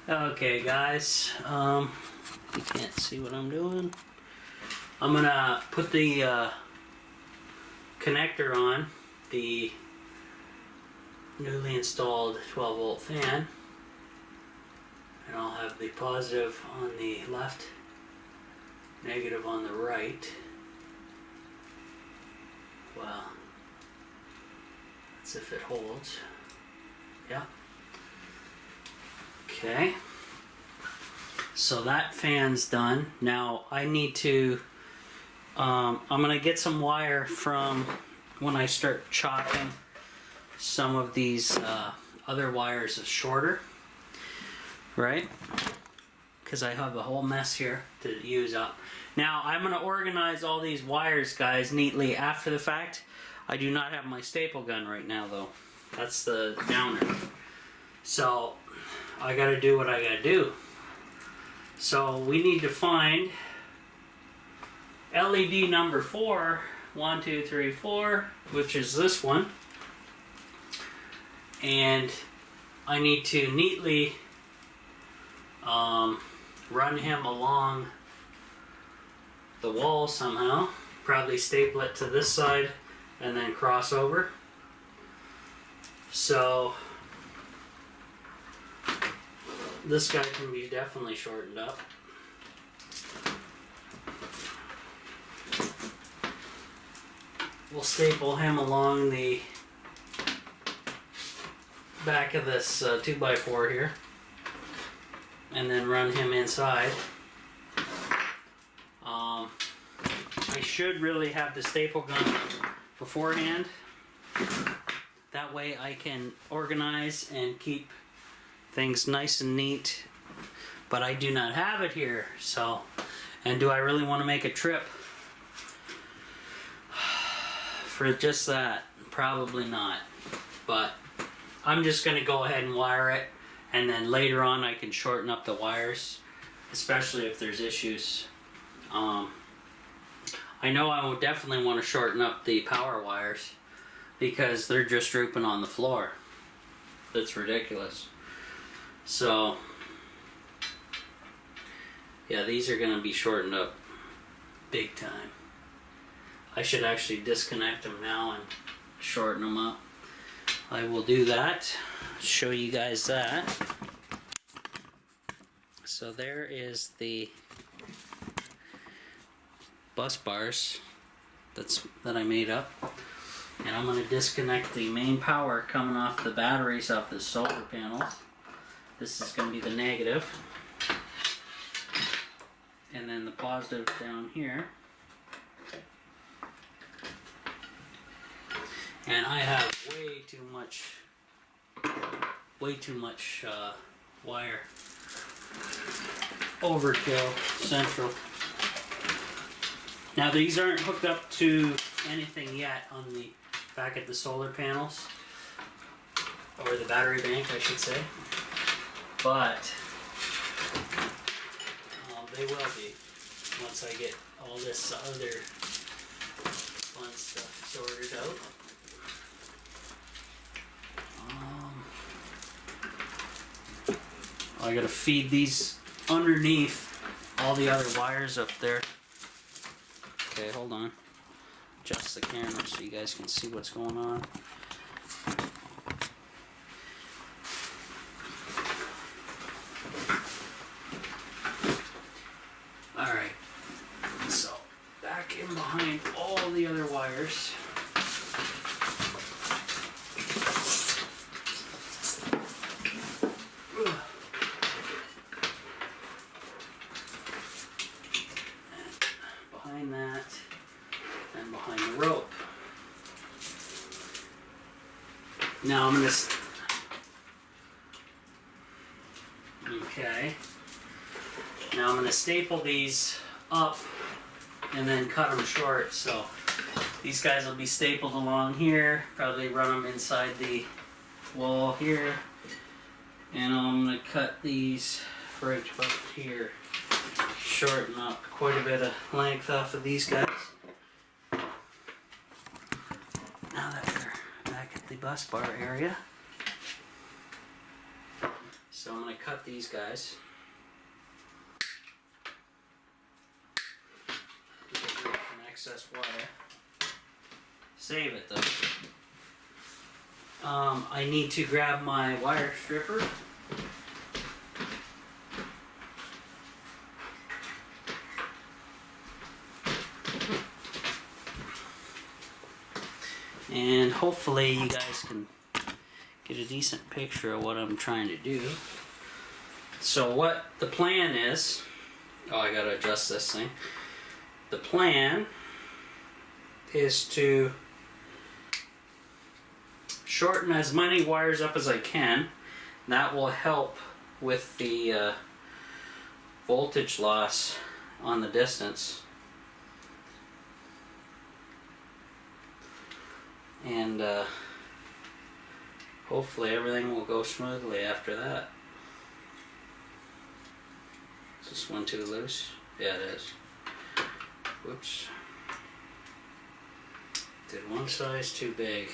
Okay, guys, you can't see what I'm doing. I'm gonna put the connector on the newly installed 12 volt fan, and I'll have the positive on the left, negative on the right. Well, that's if it holds. Yeah. Okay. So that fan's done. Now I need to, I'm gonna get some wire from when I start chopping some of these other wires is shorter, right? Because I have a whole mess here to use up. Now I'm gonna organize all these wires, guys, neatly after the fact. I do not have my staple gun right now though. That's the downer. So I gotta do what I gotta do. So we need to find LED number 4, 1, 2, 3, 4, which is this one. And I need to neatly run him along the wall somehow. Probably staple it to this side and then cross over. So this guy can be definitely shortened up. We'll staple him along the back of this 2x4 here and then run him inside. I should really have the staple gun beforehand. That way I can organize and keep things nice and neat, but I do not have it here. So, and do I really want to make a trip for just that? Probably not, but I'm just going to go ahead and wire it, and then later on I can shorten up the wires, especially if there's issues. I know I will definitely want to shorten up the power wires because they're just drooping on the floor. That's ridiculous. So yeah, these are going to be shortened up big time. I should actually disconnect them now and shorten them up. I will do that, show you guys that. So there is the bus bars that I made up. And I'm going to disconnect the main power coming off the batteries off the solar panels. This is going to be the negative. And then the positive down here. And I have way too much wire. Overkill central. Now these aren't hooked up to anything yet on the back of the solar panels, or the battery bank I should say, but they will be once I get all this other fun stuff sorted out. I gotta feed these underneath all the other wires up there. Okay, hold on. Adjust the camera so you guys can see what's going on. Alright, so back in behind all the other wires. Behind that, and behind the rope. Now I'm going to... Okay. Now I'm going to staple these up and then cut them short. So these guys will be stapled along here. Probably run them inside the wall here. And I'm going to cut these right about here. Shorten up quite a bit of length off of these guys. Now that we're back at the bus bar area. So So I'm going to cut these guys. Get rid of some excess wire. Save it though. I need to grab my wire stripper. And hopefully you guys can get a decent picture of what I'm trying to do. So what the plan is, oh, I gotta adjust this thing. The plan is to shorten as many wires up as I can. That will help with the voltage loss on the distance. And hopefully everything will go smoothly after that. Is this one too loose? Yeah, it is. Whoops. Did one size too big.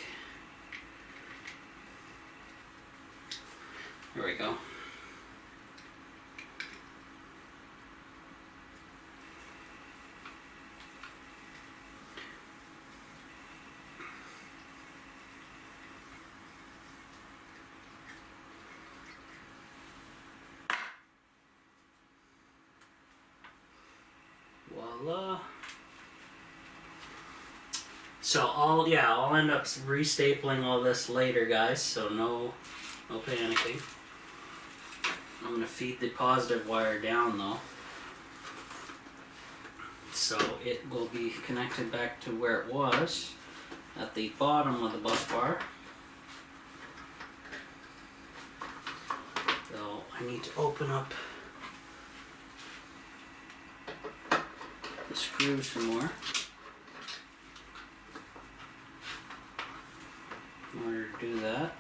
There we go. Voila. So I'll end up restapling all this later, guys, so no panicking. I'm gonna feed the positive wire down though, so it will be connected back to where it was at the bottom of the bus bar. So I need to open up the screws some more in order to do that.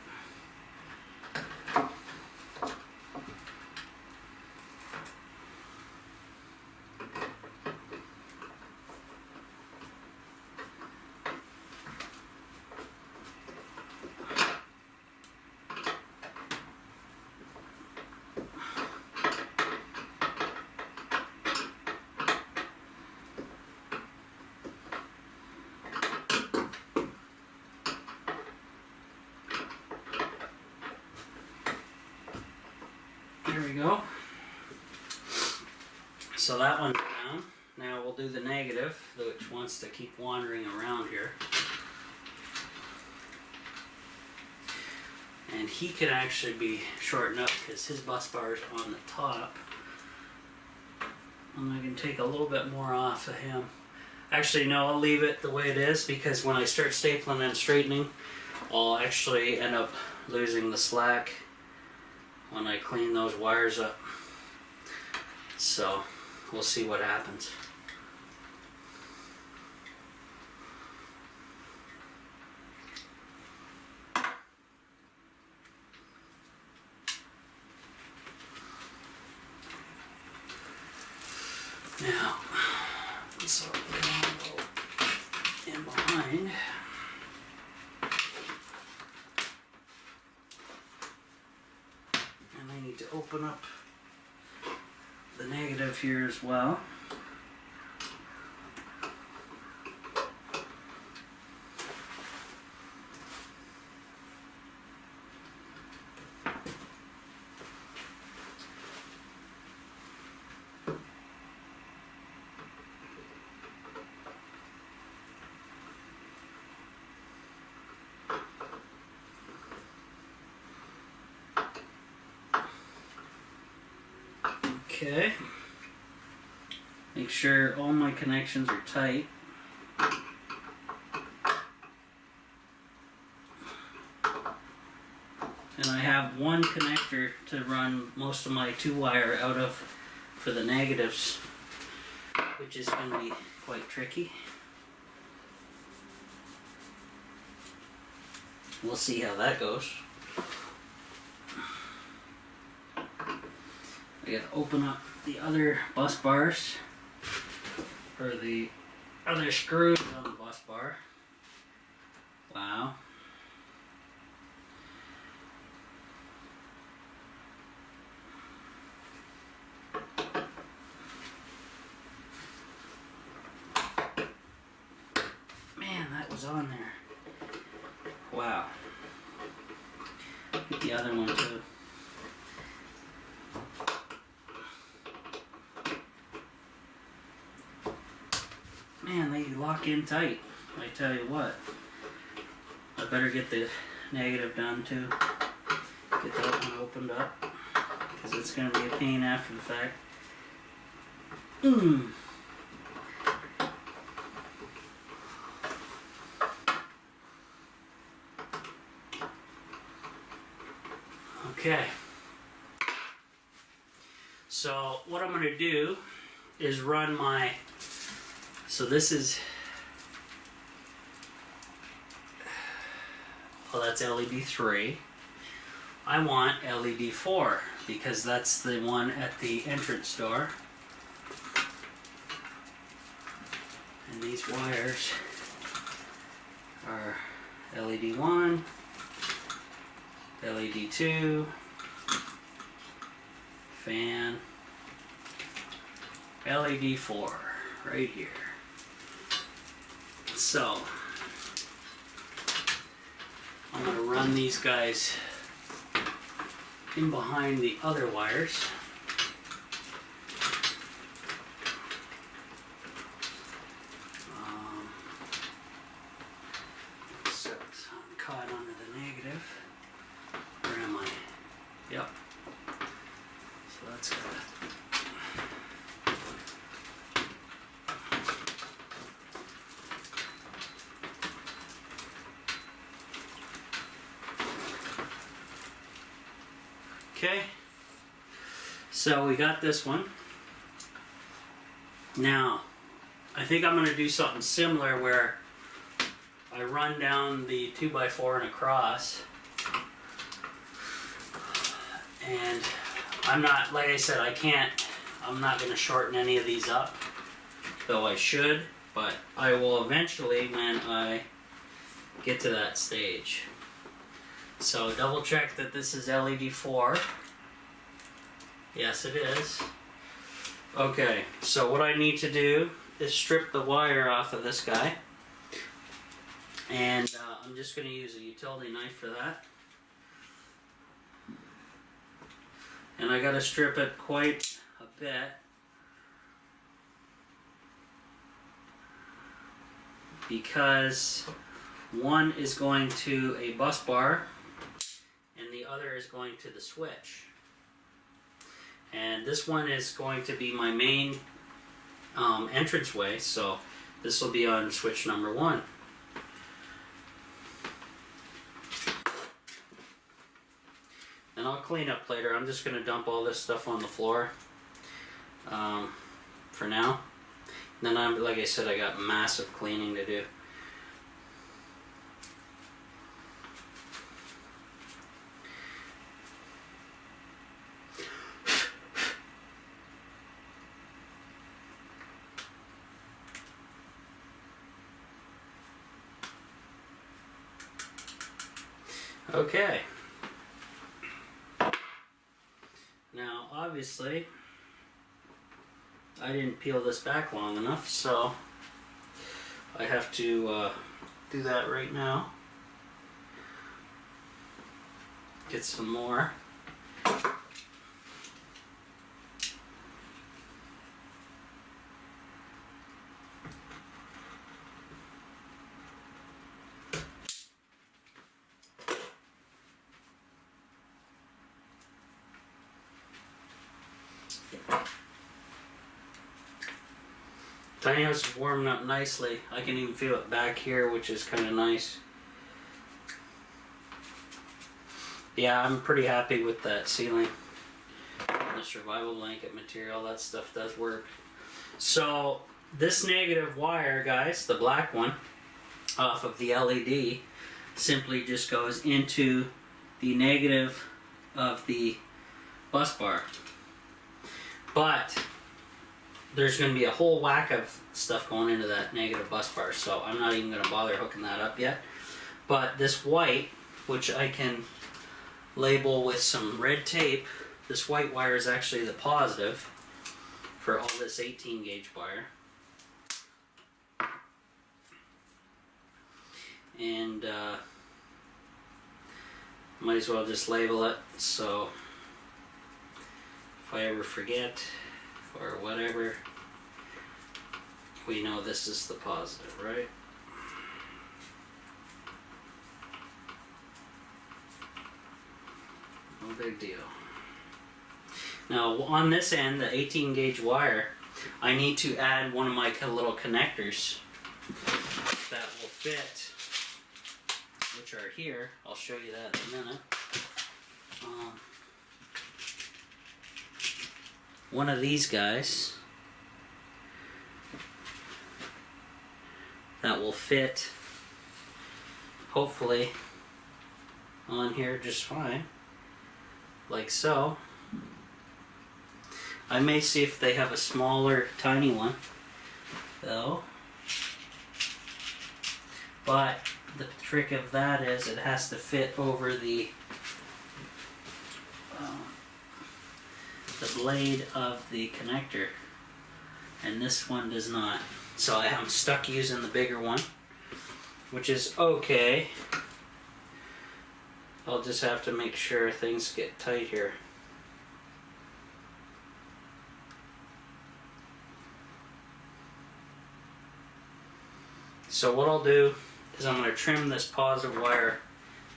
There we go. So that one's down. Now we'll do the negative, which wants to keep wandering around here. And he could actually be shortened up because his bus bar is on the top. And I can take a little bit more off of him. Actually, no, I'll leave it the way it is because when I start stapling and straightening, I'll actually end up losing the slack when I clean those wires up. So we'll see what happens. Now, so we can go in behind. And I need to open up the negative here as well. Okay. Make sure all my connections are tight. And I have one connector to run most of my 2-wire out of for the negatives, which is going to be quite tricky. We'll see how that goes. I gotta open up the other bus bars, or the other screws on the bus bar. Wow. on there. Wow. Get the other one too. Man, they lock in tight. I tell you what. I better get the negative done too. Get that one opened up. Because it's going to be a pain after the fact. Okay. So what I'm going to do is run my, so this is, well, that's LED 3. I want LED 4 because that's the one at the entrance door. And these wires are LED 1, LED 2, fan, LED 4 right here. So I'm going to run these guys in behind the other wires. So I'm caught under the negative. Where am I? Yep. So that's good. Okay, so we got this one. Now, I think I'm going to do something similar where I run down the 2x4 and across. And I'm not, like I said, I'm not going to shorten any of these up, though I should, but I will eventually when I get to that stage. So double check that this is LED 4. Yes, it is. Okay, so what I need to do is strip the wire off of this guy. And I'm just going to use a utility knife for that. And I got to strip it quite a bit. Because one is going to a bus bar and the other is going to the switch. And this one is going to be my main entranceway, so this will be on switch number 1. And I'll clean up later. I'm just going to dump all this stuff on the floor for now. And then, like I said, I got massive cleaning to do. Okay. Now, obviously, I didn't peel this back long enough, so I have to do that right now. Get some more. Tiny house is warming up nicely. I can even feel it back here, which is kind of nice. Yeah, I'm pretty happy with that ceiling. The survival blanket material, that stuff does work. So this negative wire, guys, the black one, off of the LED, simply just goes into the negative of the bus bar. But there's going to be a whole whack of stuff going into that negative bus bar, so I'm not even going to bother hooking that up yet. But this white, which I can label with some red tape, this white wire is actually the positive for all this 18 gauge wire. and might as well just label it, so if I ever forget or whatever, we know this is the positive, right? No big deal. Now on this end, the 18 gauge wire, I need to add one of my little connectors that will fit, which are here. I'll show you that in a minute. One of these guys that will fit, hopefully, on here just fine, like so. I may see if they have a smaller, tiny one, though. But the trick of that is it has to fit over the blade of the connector, and this one does not. So I'm stuck using the bigger one, which is okay. I'll just have to make sure things get tight here. So what I'll do is I'm going to trim this positive wire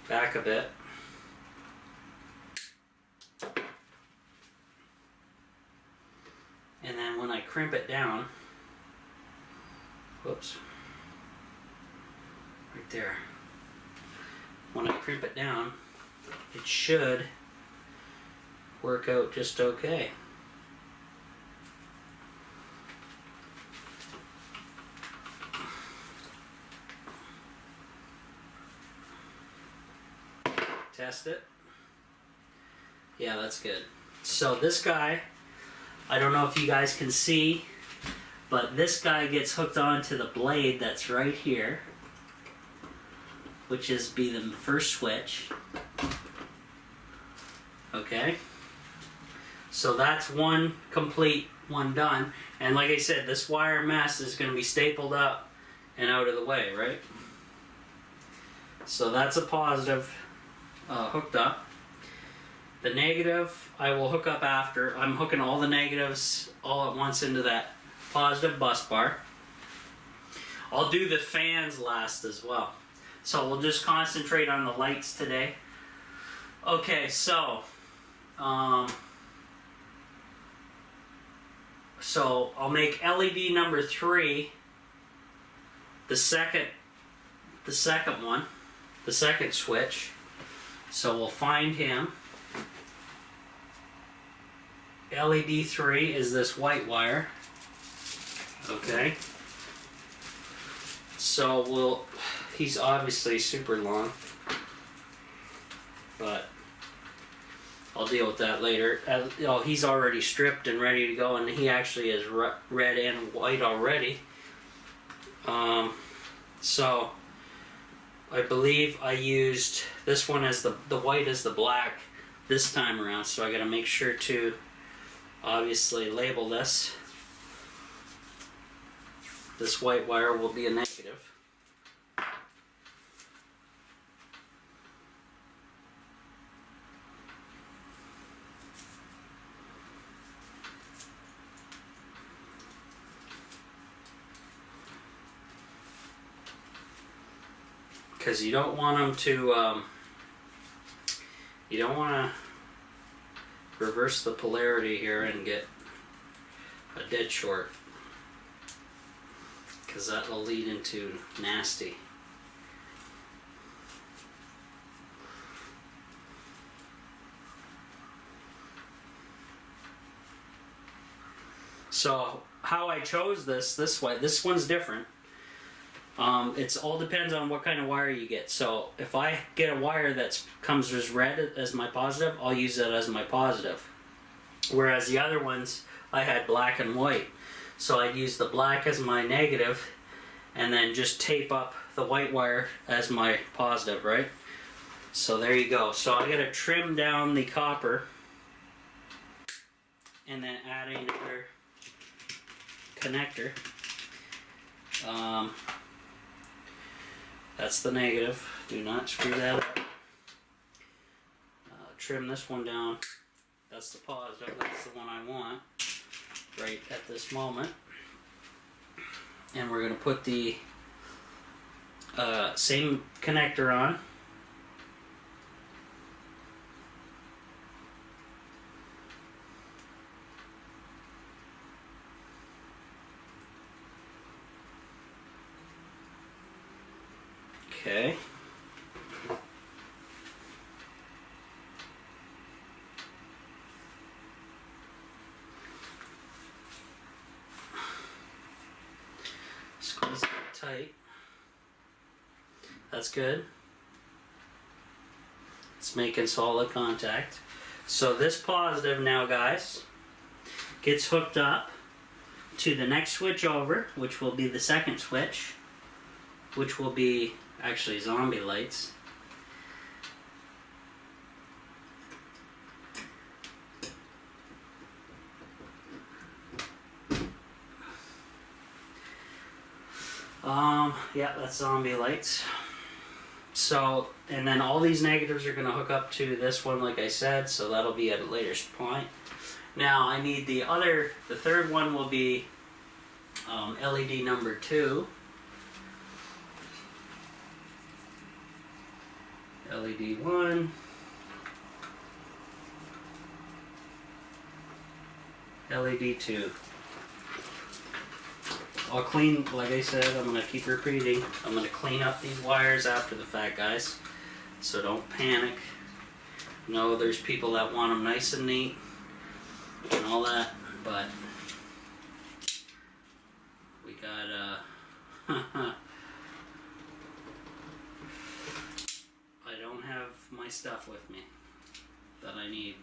back a bit. And then when I crimp it down, whoops, right there. When I crimp it down, it should work out just okay. Test it. Yeah, that's good. So this guy, I don't know if you guys can see, but this guy gets hooked onto the blade that's right here, which is the first switch. Okay, so that's one complete, one done. And like I said, this wire mess is going to be stapled up and out of the way, right? So that's a positive hooked up. The negative I will hook up after. I'm hooking all the negatives all at once into that positive bus bar. I'll do the fans last as well. So we'll just concentrate on the lights today. Okay, so I'll make LED number 3 the second one, the second switch. So we'll find him. LED 3 is this white wire. Okay. So he's obviously super long, but I'll deal with that later. He's already stripped and ready to go, and he actually is red and white already. So I believe I used this one as the white as the black this time around, so I gotta make sure to obviously label this. This white wire will be a negative. Because you don't want them to, you don't want to reverse the polarity here and get a dead short, because that will lead into nasty. So how I chose this way, this one's different. It's all depends on what kind of wire you get. So if I get a wire that comes as red as my positive, I'll use that as my positive. Whereas the other ones, I had black and white. So I'd use the black as my negative and then just tape up the white wire as my positive, right? So there you go. So I gotta trim down the copper and then add another connector. That's the negative. Do not screw that up. Trim this one down. That's the positive. That's the one I want right at this moment. And we're going to put the same connector on. Okay. Squeeze it tight. That's good. It's making solid contact. So this positive now, guys, gets hooked up to the next switch over, which will be the second switch, which will be actually zombie lights. Yeah, that's zombie lights. So, and then all these negatives are going to hook up to this one, like I said, so that'll be at a later point. Now, I need the third one will be LED number 2. LED 1. LED 2. I'll clean, like I said, I'm going to keep repeating, I'm going to clean up these wires after the fact, guys, so don't panic. No, there's people that want them nice and neat and all that, but we got I don't have my stuff with me that I need.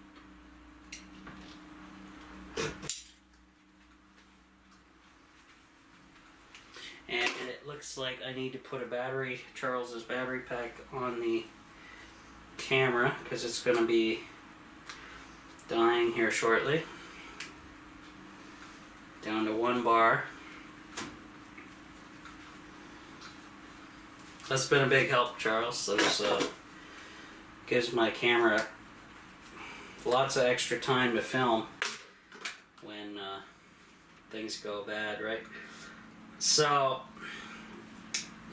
And it looks like I need to put a battery, Charles's battery pack on the camera because it's going to be dying here shortly. Down to 1 bar. That's been a big help, Charles. This gives my camera lots of extra time to film when things go bad, right? So,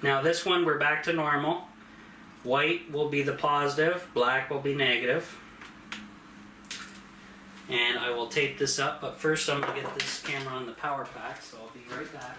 now this one we're back to normal. White will be the positive, black will be negative. And I will tape this up, but first I'm going to get this camera on the power pack, so I'll be right back.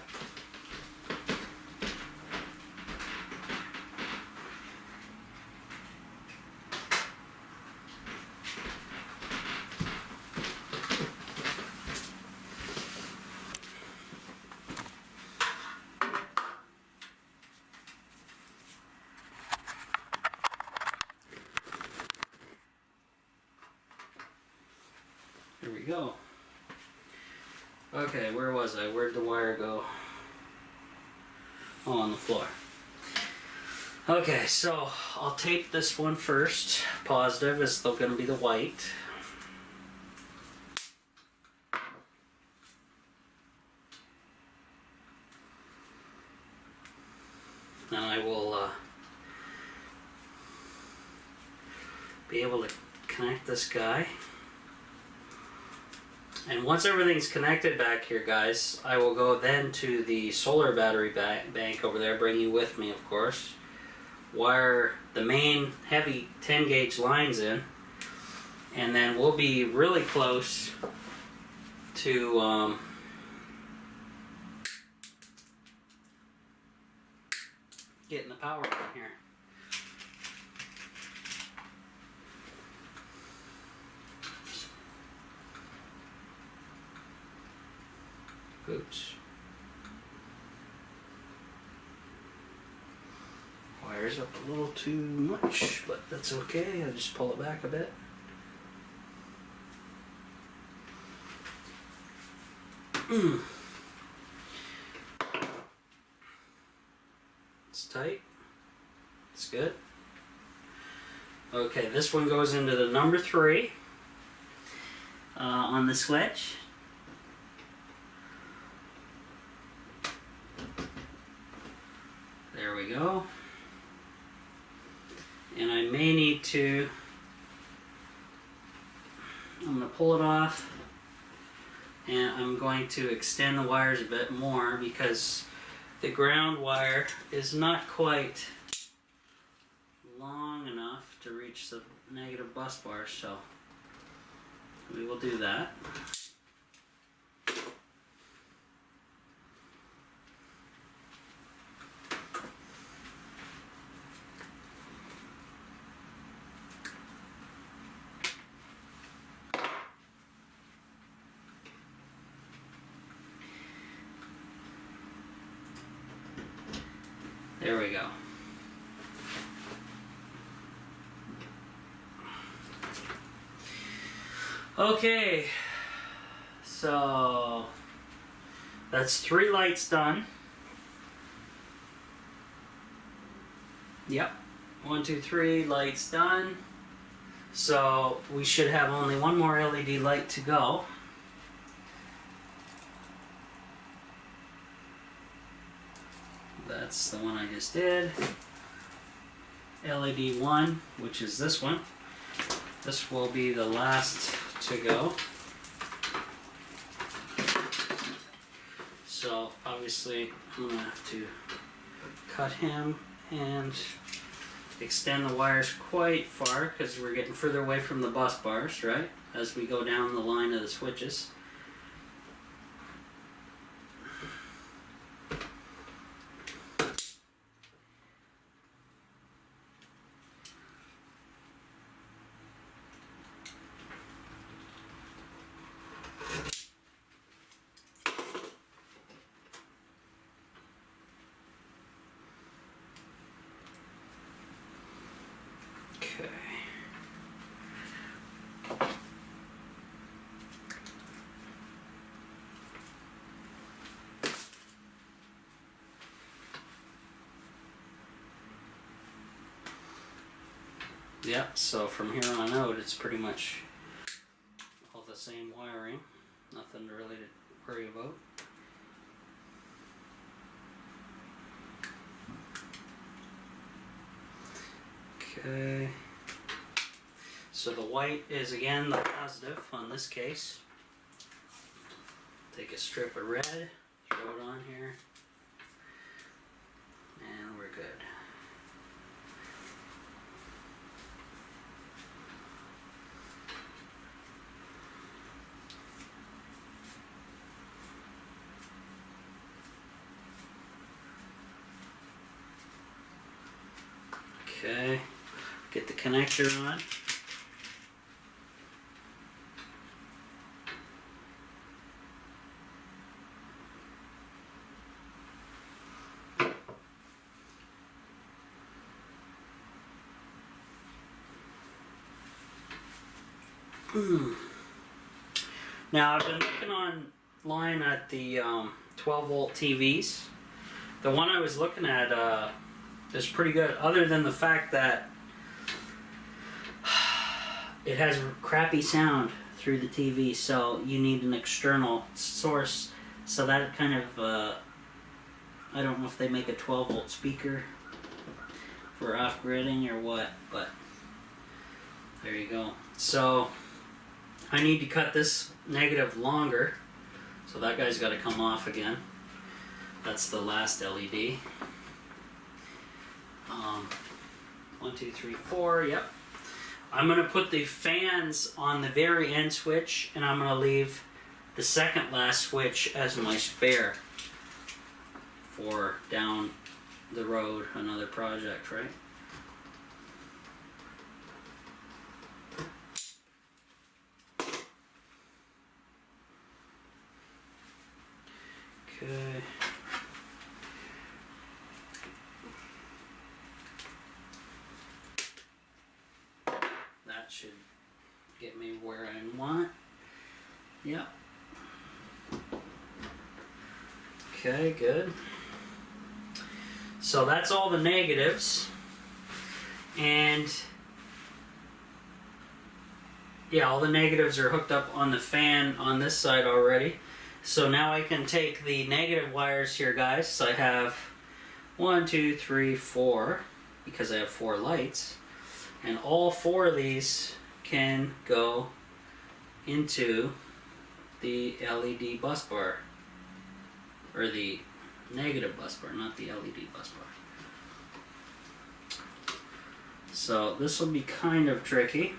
Here we go. Okay, where was I? Where'd the wire go? Oh, on the floor. Okay, so I'll tape this one first. Positive is still going to be the white. And I will be able to connect this guy. And once everything's connected back here, guys, I will go then to the solar battery bank over there, bring you with me, of course. Wire the main heavy 10 gauge lines in, and then we'll be really close to getting the power in here. Oops. Wires up a little too much, but that's okay. I'll just pull it back a bit. It's tight. It's good. Okay, this one goes into the number 3 on the switch. There we go. And I may need to, I'm going to pull it off, and I'm going to extend the wires a bit more because the ground wire is not quite long enough to reach the negative bus bar, so we will do that. There we go. Okay, so that's 3 lights done. Yep, 1, 2, 3 lights done. So we should have only one more LED light to go. That's the one I just did. LED 1, which is this one. This will be the last to go. So obviously I'm going to have to cut him and extend the wires quite far because we're getting further away from the bus bars, right? As we go down the line of the switches. Yeah, so from here on out it's pretty much all the same wiring. Nothing really to worry about. Okay. So the white is again the positive on this case. Take a strip of red, throw it on here, and we're good. Okay, get the connector on. Now I've been looking online at the 12 volt TVs. The one I was looking at is pretty good, other than the fact that it has crappy sound through the TV, so you need an external source. So that kind of, I don't know if they make a 12 volt speaker for off-gridding or what, but there you go. So I need to cut this negative longer, so that guy's got to come off again. That's the last LED. 1, 2, 3, 4, yep. I'm going to put the fans on the very end switch, and I'm going to leave the second last switch as my spare for down the road, another project, right? Okay. That should get me where I want. Yep. Okay, good. So that's all the negatives. And yeah, all the negatives are hooked up on the fan on this side already. So now I can take the negative wires here, guys. So I have 1, 2, 3, 4, because I have 4 lights. And all 4 of these can go into the LED bus bar, or the negative bus bar, not the LED bus bar. So this will be kind of tricky.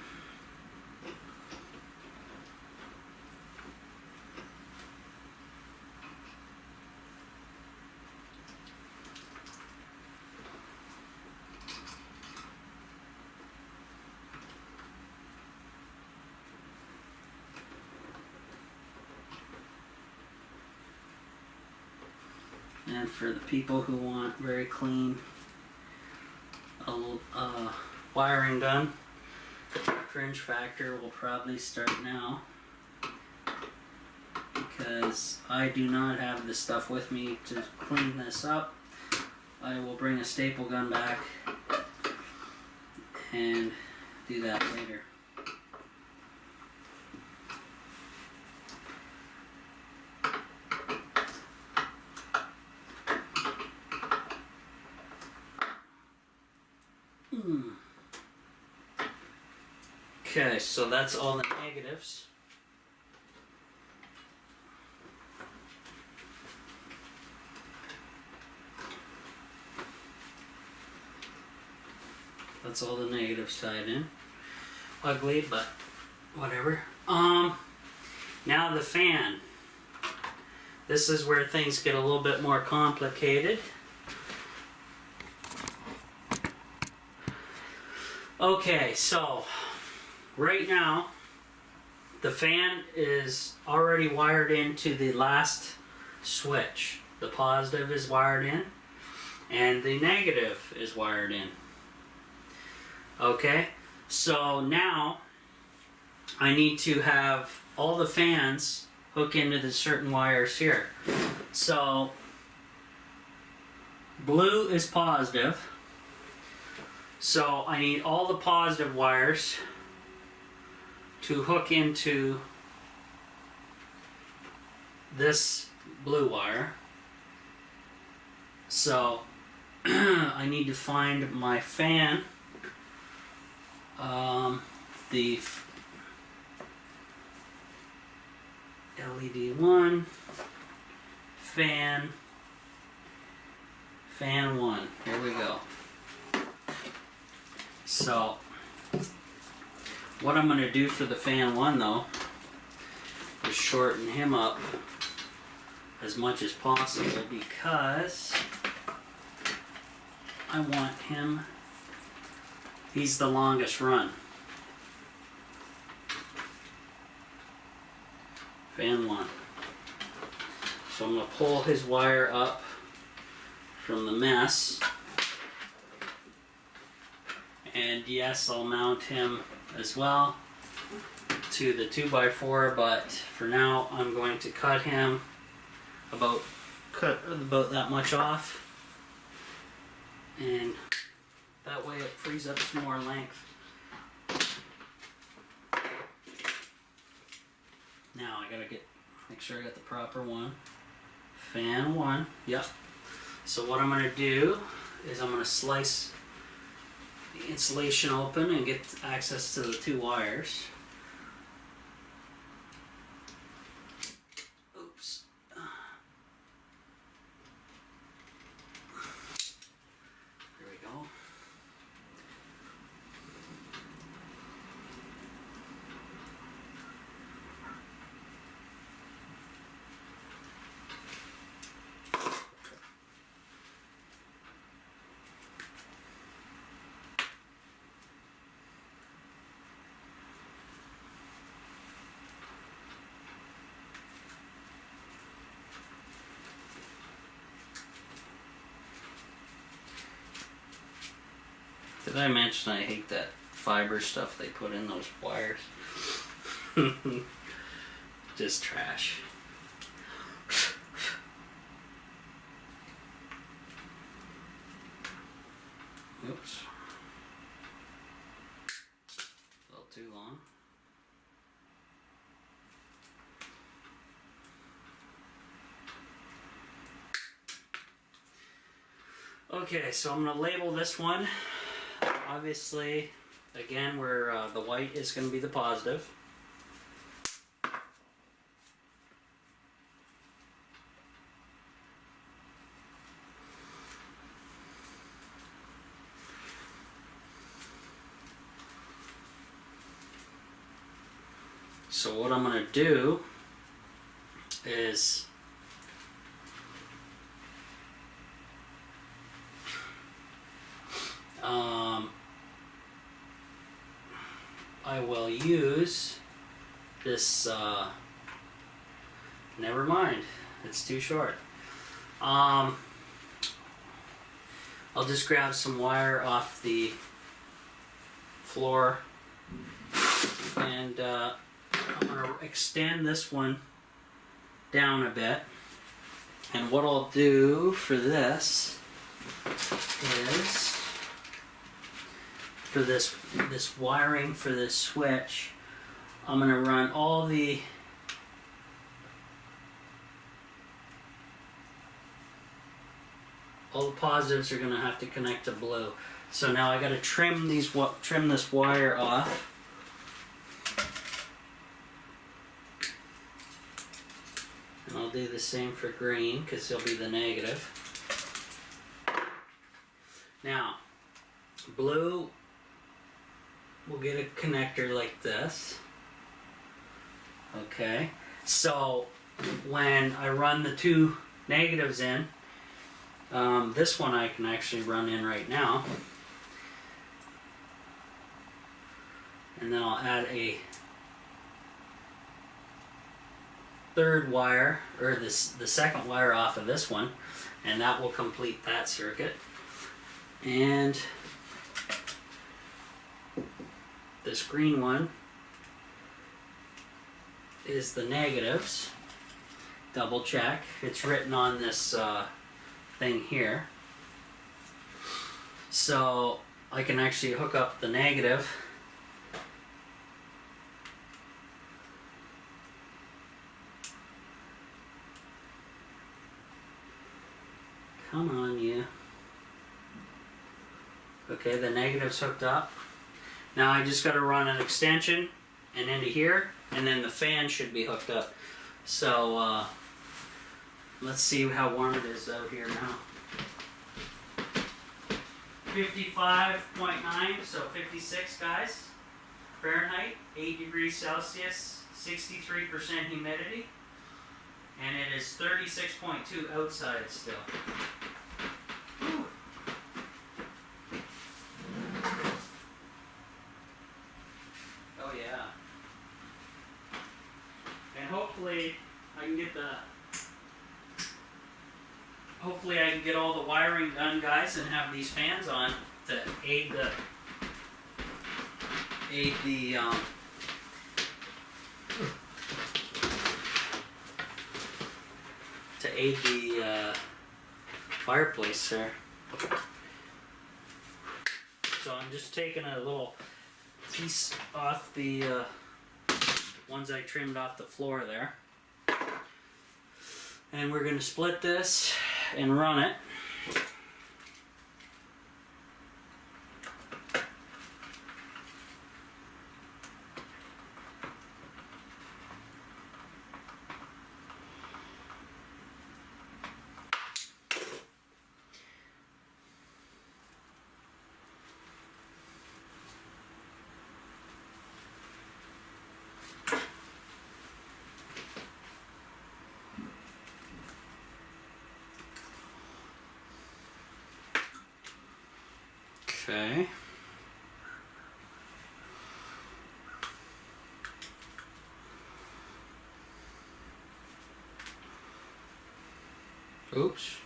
And for the people who want very clean wiring done, fringe factor will probably start now, because I do not have the stuff with me to clean this up. I will bring a staple gun back and do that later. Okay, so that's all the negatives. That's all the negatives tied in. Ugly, but whatever. Now the fan. This is where things get a little bit more complicated. Okay, so right now the fan is already wired into the last switch. The positive is wired in and the negative is wired in. Okay, so now I need to have all the fans hook into the certain wires here. So blue is positive, so I need all the positive wires to hook into this blue wire. So I need to find my fan, the LED 1, fan 1. Here we go. So what I'm going to do for the fan 1 though is shorten him up as much as possible, because I want him, he's the longest run. Fan 1. So I'm going to pull his wire up from the mess, and yes, I'll mount him as well to the 2x4, but for now I'm going to cut him about that much off, and that way it frees up some more length. Now I gotta make sure I got the proper one. Fan 1, yep. So what I'm gonna do is I'm gonna slice the insulation open and get access to the 2 wires. Oops. There we go. Did I mention I hate that fiber stuff they put in those wires? Just trash. Oops. A little too long. Okay, so I'm going to label this one. Obviously, again, where the white is going to be the positive. So what I'm going to do is I will use this, never mind, it's too short. I'll just grab some wire off the floor and I'm going to extend this one down a bit. And what I'll do for this is, for this wiring for this switch, I'm going to run all the positives are going to have to connect to blue. So now I got to trim this wire off. And I'll do the same for green because they'll be the negative. Now, blue will get a connector like this. Okay, so when I run the two negatives in, this one I can actually run in right now. And then I'll add a third wire, or the second wire off of this one, and that will complete that circuit. And this green one is the negatives. Double check. It's written on this thing here. So I can actually hook up the negative Come on, you. Okay, the negative's hooked up. Now I just got to run an extension and into here, and then the fan should be hooked up. So let's see how warm it is out here now. 55.9, so 56 guys, Fahrenheit, 8 degrees Celsius, 63% humidity, and it is 36.2 outside still. Whew. Oh yeah. And hopefully I can get all the wiring done, guys, and have these fans on to aid the fireplace there. So I'm just taking a little piece off the ones I trimmed off the floor there, and we're going to split this and run it. Okay. Oops.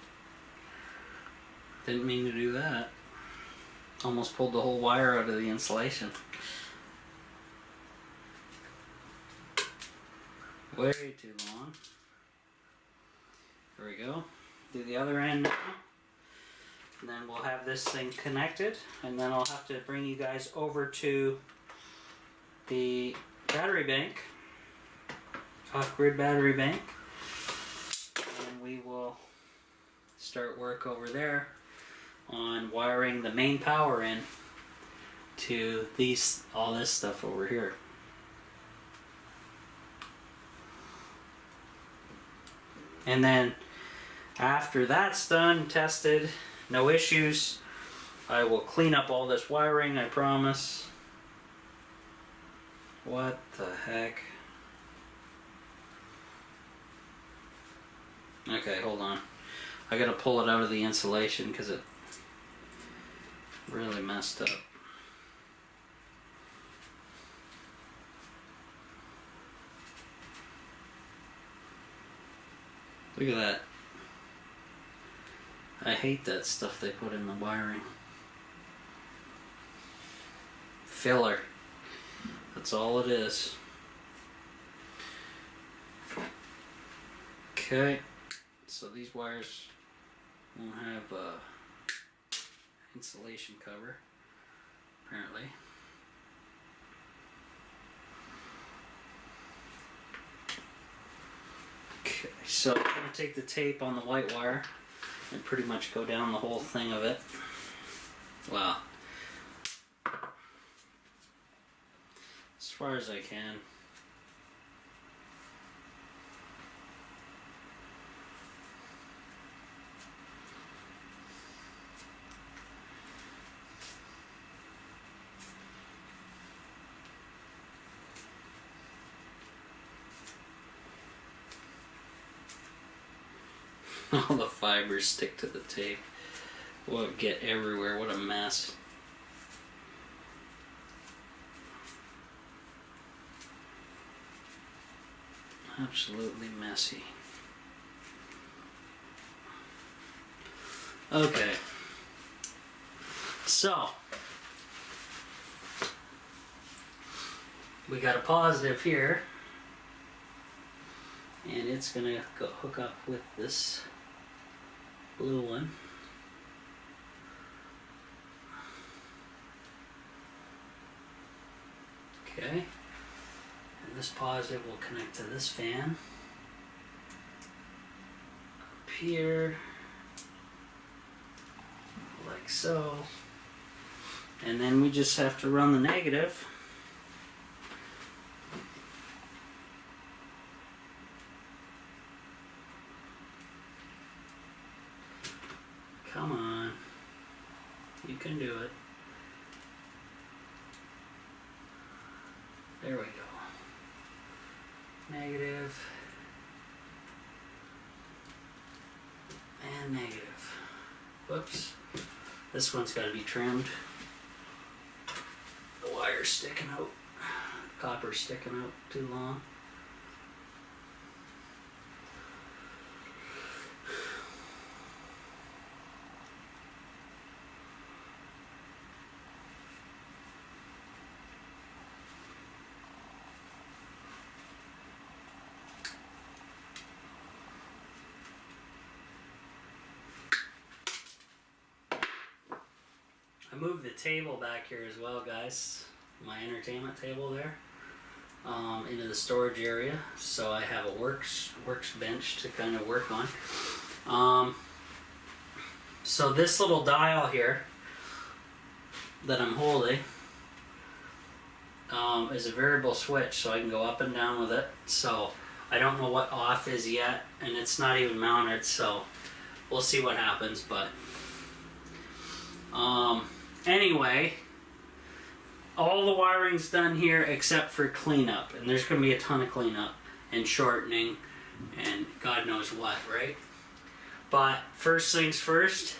Didn't mean to do that. Almost pulled the whole wire out of the insulation. Way too long. There we go. Do the other end now. And then we'll have this thing connected, and then I'll have to bring you guys over to the battery bank, off-grid battery bank, and we will start work over there on wiring the main power in to all this stuff over here. And then after that's done, tested, no issues, I will clean up all this wiring, I promise. What the heck? Okay, hold on. I gotta pull it out of the insulation because it really messed up. Look at that. I hate that stuff they put in the wiring. Filler. That's all it is. Okay. So these wires won't have insulation cover, apparently. Okay, so I'm going to take the tape on the white wire and pretty much go down the whole thing of it. Wow. As far as I can. All the fibers stick to the tape. Will get everywhere. What a mess. Absolutely messy. Okay. So we got a positive here, and it's gonna go hook up with this blue one. Okay, and this positive will connect to this fan up here, like so, and then we just have to run the negative. Come on, you can do it. There we go. Negative and negative. Whoops. This one's got to be trimmed. The wire's sticking out. The copper's sticking out too long. I moved the table back here as well, guys. My entertainment table there, into the storage area, so I have a workbench to kind of work on. So this little dial here that I'm holding is a variable switch, so I can go up and down with it. So I don't know what off is yet, and it's not even mounted, so we'll see what happens. But anyway, all the wiring's done here except for cleanup, and there's going to be a ton of cleanup and shortening and God knows what, right? But first things first,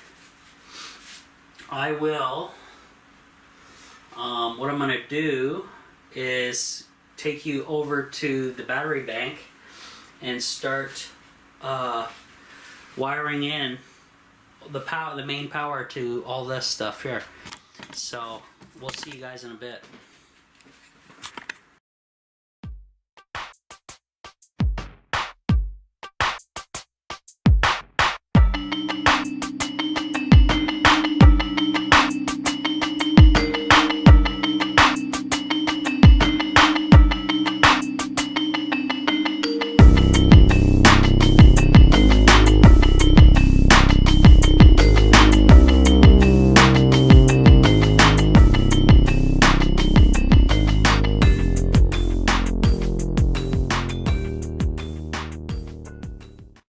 I will, what I'm going to do is take you over to the battery bank and start wiring in the main power to all this stuff here. So we'll see you guys in a bit.